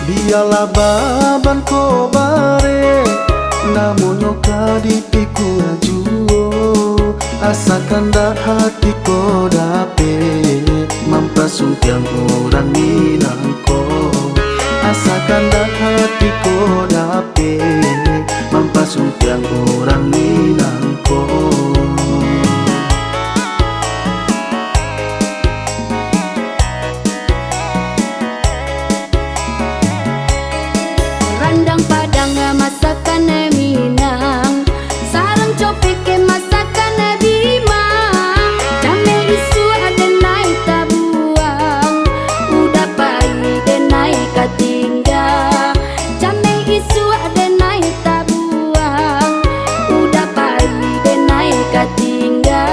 Biarlah baban ko bare namonyo kadipiku ajuo asakan dah hati ko dape mampasuntiang orang minangko asakan dah hati ko dape mampasuntiang orang minangko. Randang padang masakan Minang, sarang copek masakan Bimang, jamel isu ada naik tabuang, udah pai de naik katingga, jamel isu ada naik tabuang, udah pai de naik katingga.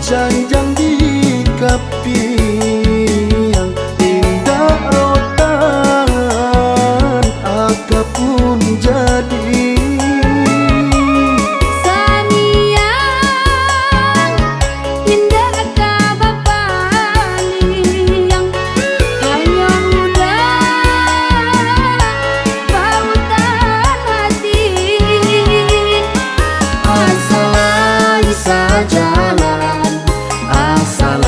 Janjang di kapiang indah rotan aga pun jadi Saniang indah kabapaliang hanya udah pautan hati asal isa jalan asal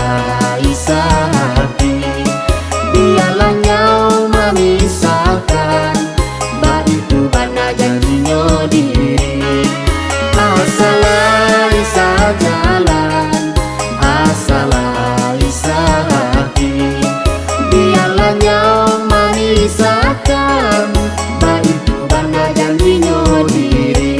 isa hati biarlah nyau memisahkan itu bana janjinya diri asal isa jalan asal isa hati biarlah nyau memisahkan itu bana janjinya diri.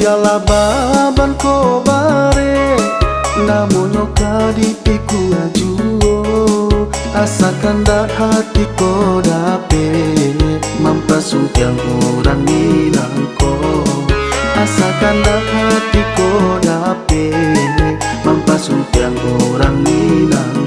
Biarlah baban ko bare namonyo kadipiku ajuo asakan dah hati ko dape mampasuntiang orang minangko asakan dah hati ko dape mampasuntiang orang minangko.